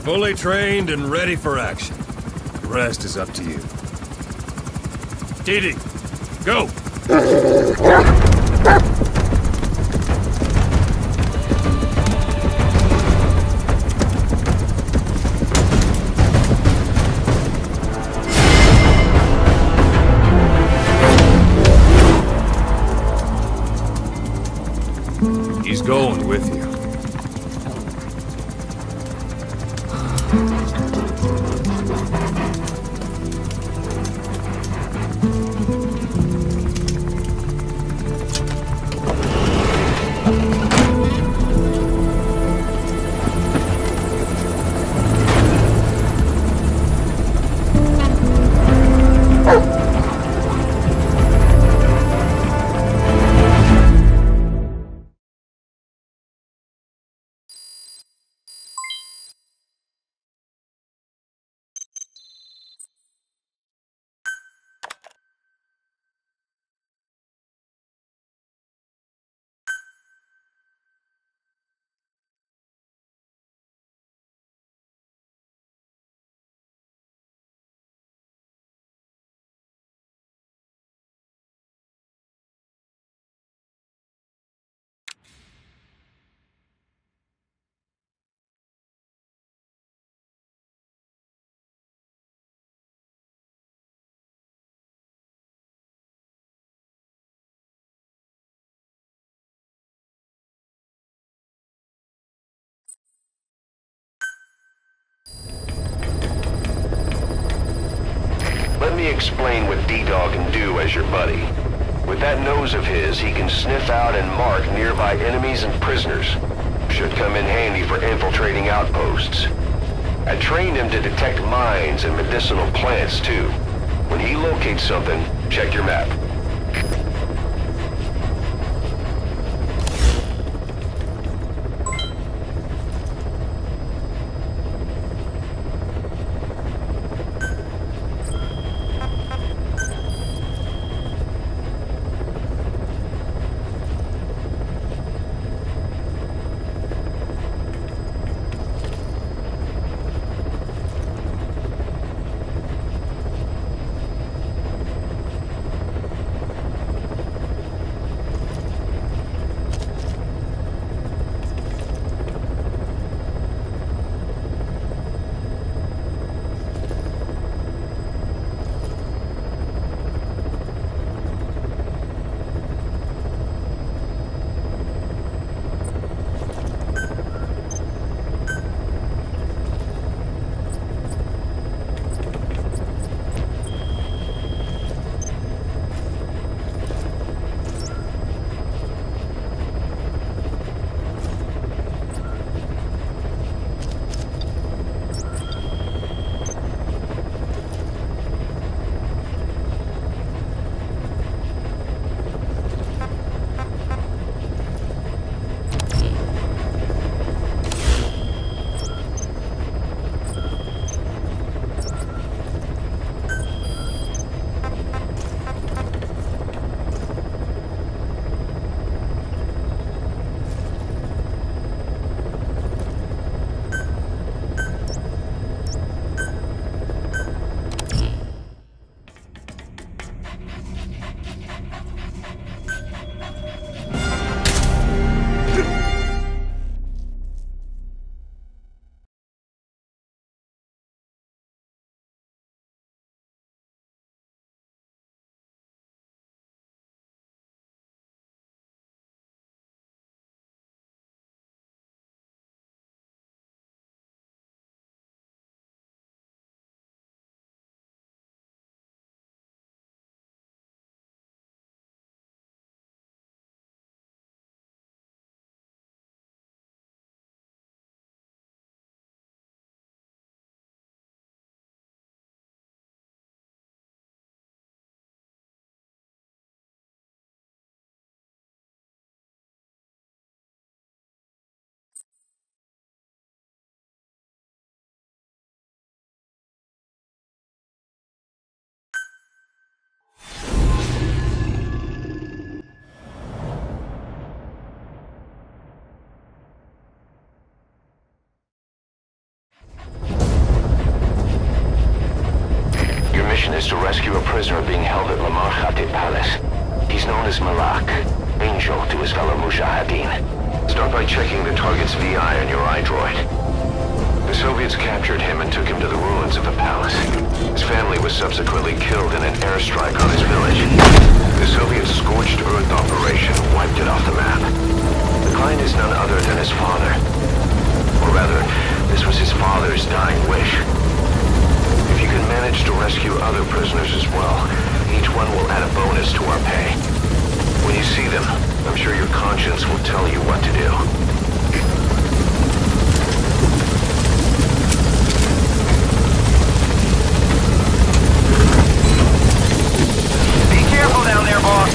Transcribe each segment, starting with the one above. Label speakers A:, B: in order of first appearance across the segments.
A: Fully trained and ready for action. The rest is up to you. Didi, go! He's going with you.
B: Let me explain what D-Dog can do as your buddy. With that nose of his, he can sniff out and mark nearby enemies and prisoners. Should come in handy for infiltrating outposts. I trained him to detect mines and medicinal plants, too. When he locates something, check your map. is to rescue a prisoner being held at Lamar Khatib Palace. He's known as Malak, Angel to his fellow Mujahideen. Start by checking the target's VI on your iDroid. The Soviets captured him and took him to the ruins of the palace. His family was subsequently killed in an airstrike on his village. The Soviet scorched earth operation wiped it off the map. The client is none other than his father. Or rather, this was his father's dying wish. If you can manage to rescue other prisoners as well, each one will add a bonus to our pay. When you see them, I'm sure your conscience will tell you what to do.
C: Careful down there, boss.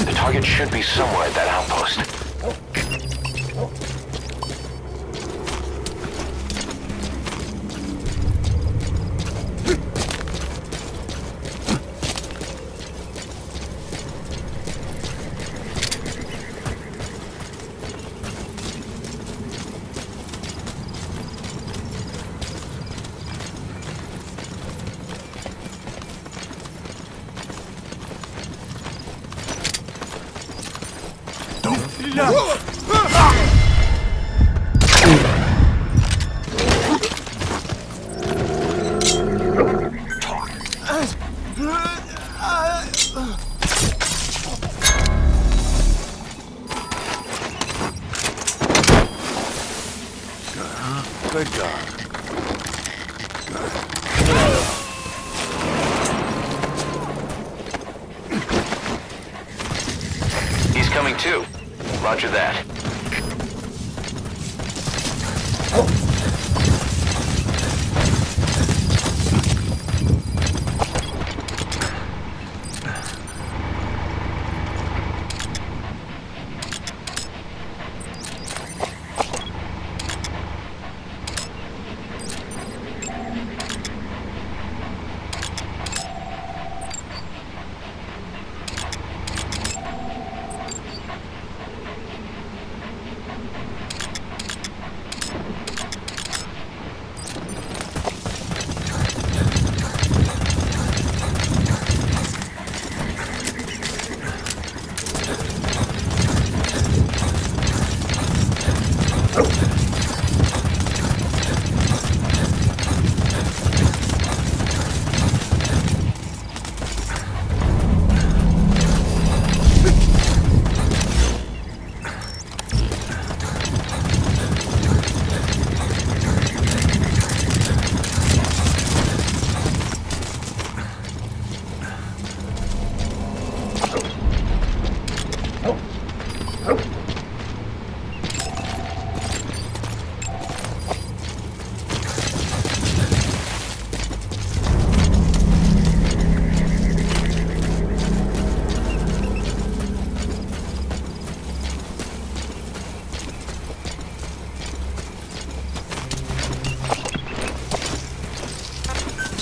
B: The target should be somewhere at that outpost.
A: Good job.
B: He's coming too. Roger that.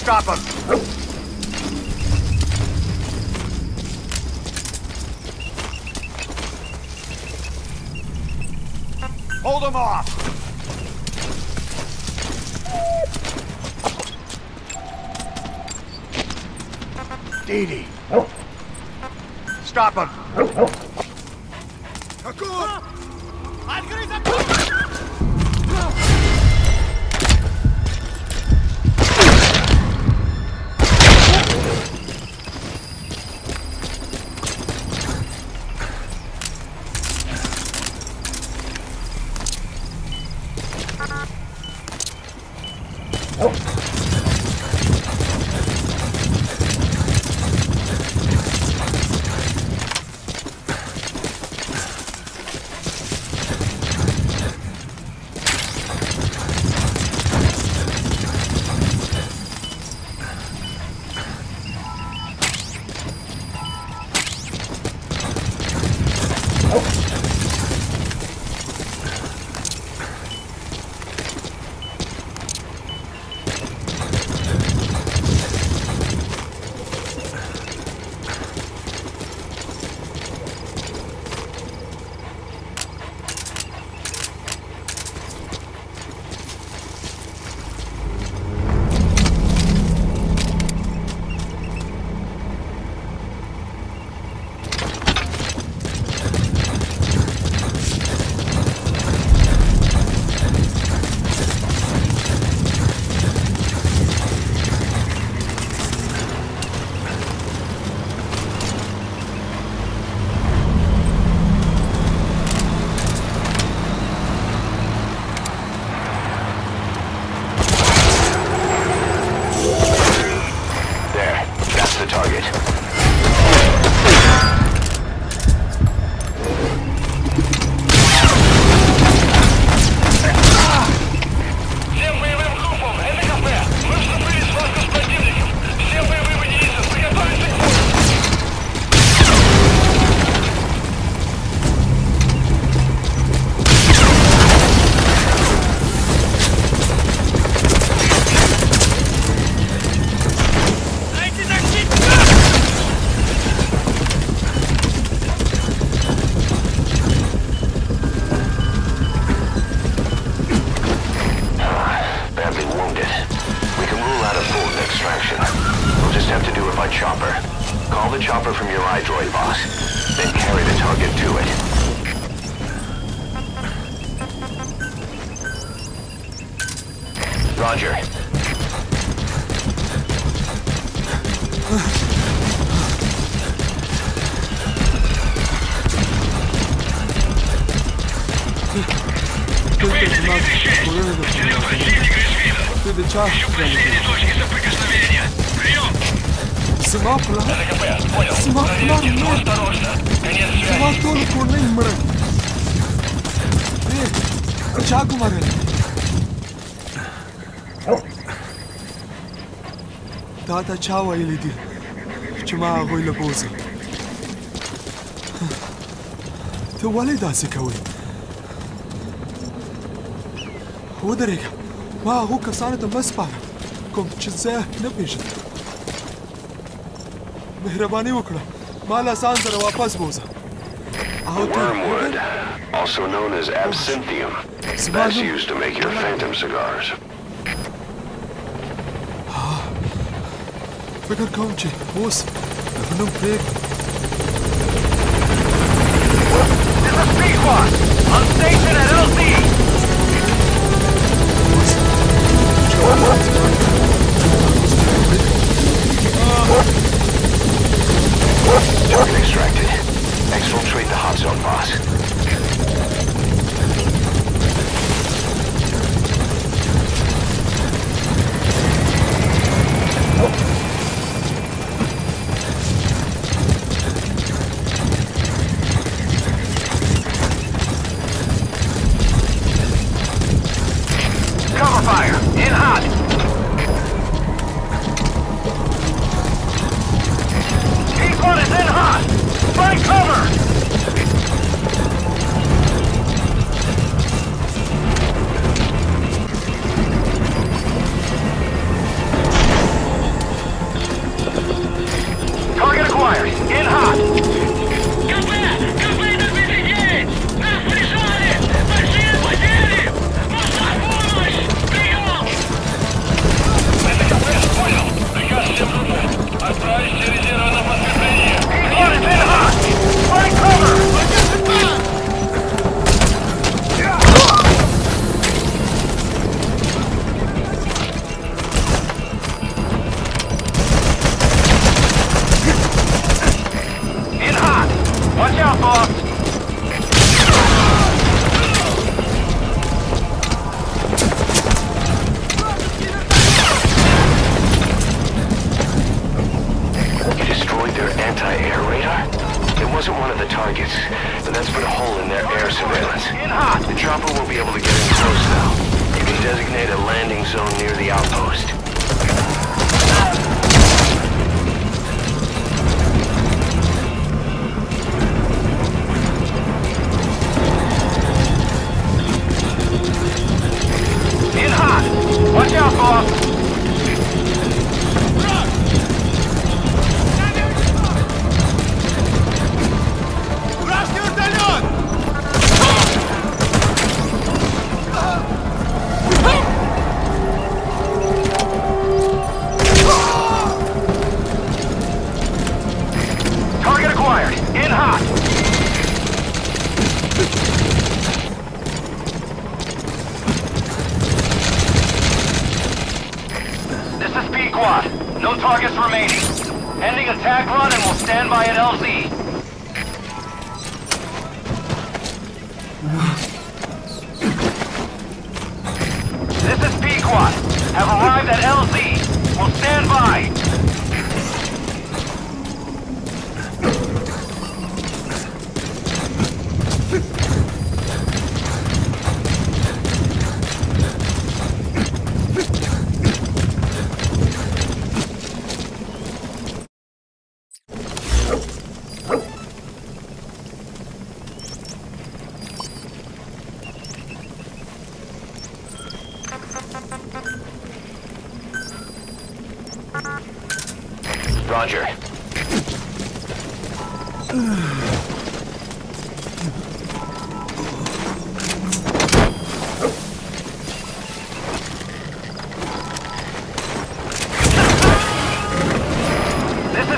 C: Stop him! Hold him off! Didi! Stop him!
B: chopper. Call the chopper from your iDroid, boss. Then carry the target to it. Roger.
D: Выйдите из щели! Потерял противника из вида! Ищу последние точки соприкосновения! Прием! ДТКП, понял. Проверьте, но осторожно. Конец связи.
E: Tata chawa ilidi. Chuma goila boza. To wale dasi kawi. ودريك ما هو كسانة مسبار كنت شزاه نبيش مهرباني وكلا ما لا سانزر واپس بوزا
B: Wormwood, also known as absinthium. That's used to make your phantom cigars.
E: فكر كونشي بوس نفنم فيك
C: This is P-Quad! On station at LZ!
B: Target extracted. Exfiltrate the hot zone, boss.
C: Cover fire! In hot! P-Quad is in hot! Find cover! Target acquired! In hot!
D: КП! На 29! Нас прижали! Большие потери! Нужна помощь! Прием! ДТКП, понял. Приказ всем группам. Отправить резервы на подкрепление.
C: P-Quad is in hot! Find cover! In hot! Watch out, boss!
B: You destroyed their anti-air radar? It wasn't one of the targets, but that's put a hole in their air surveillance.
C: In hot!
B: The chopper will be able to get in close now. You can designate a landing zone near the outpost.
C: In hot! Watch out, boss! Вражеский вертолет! Target acquired! In hot! This is P-Quad. No targets remaining. Ending attack run and we'll stand by at LZ. This is P-Quad. Have arrived at LZ. We'll stand by.
B: Roger.
C: This is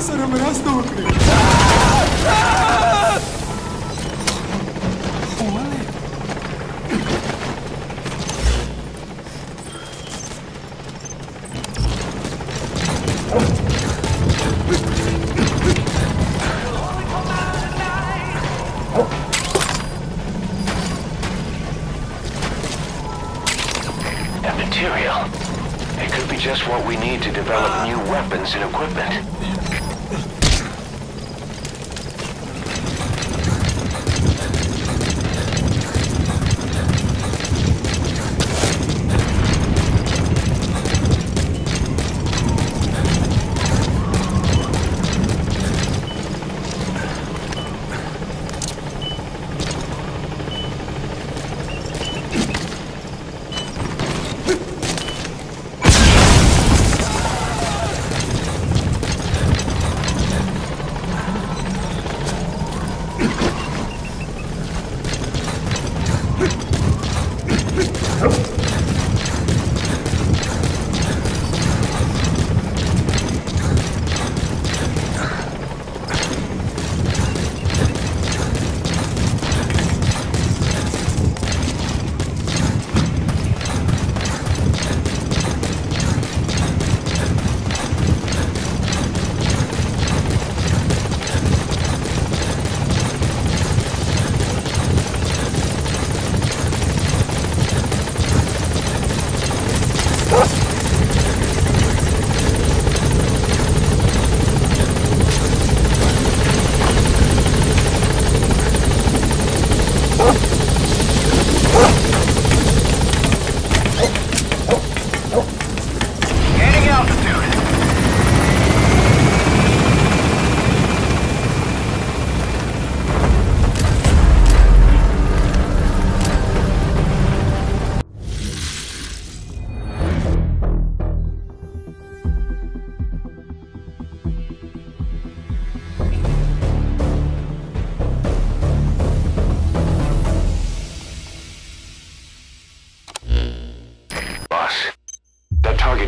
E: سره مرسته وکړي.
B: That material. It could be just what we need to develop new weapons and equipment.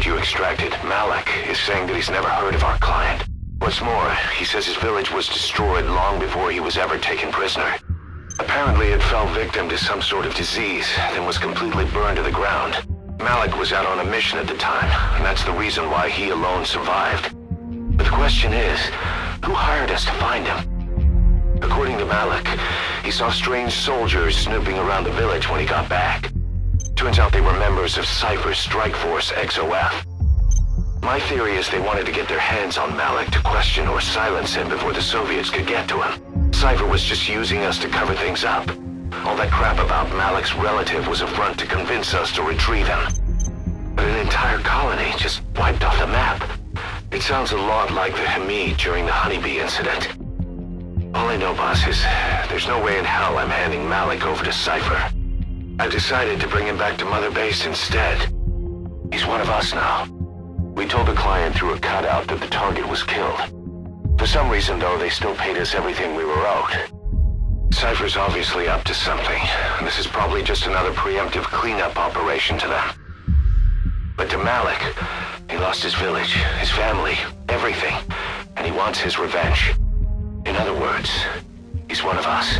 B: You extracted, Malik, is saying that he's never heard of our client. What's more, he says his village was destroyed long before he was ever taken prisoner. Apparently it fell victim to some sort of disease, then was completely burned to the ground. Malik was out on a mission at the time, and that's the reason why he alone survived. But the question is, who hired us to find him? According to Malik, he saw strange soldiers snooping around the village when he got back. Turns out they were members of Cypher's Strike Force XOF. My theory is they wanted to get their hands on Malik to question or silence him before the Soviets could get to him. Cypher was just using us to cover things up. All that crap about Malik's relative was a front to convince us to retrieve him. But an entire colony just wiped off the map. It sounds a lot like the Hamid during the Honeybee incident. All I know, boss, is there's no way in hell I'm handing Malik over to Cypher. I decided to bring him back to Mother Base instead. He's one of us now. We told the client through a cutout that the target was killed. For some reason, though, they still paid us everything we were owed. Cypher's obviously up to something, and this is probably just another preemptive cleanup operation to them. But to Malik, he lost his village, his family, everything, and he wants his revenge. In other words, he's one of us.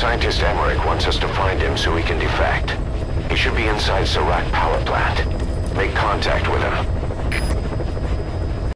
B: Scientist Emmerich wants us to find him so he can defect. He should be inside Serac power plant. Make contact with him.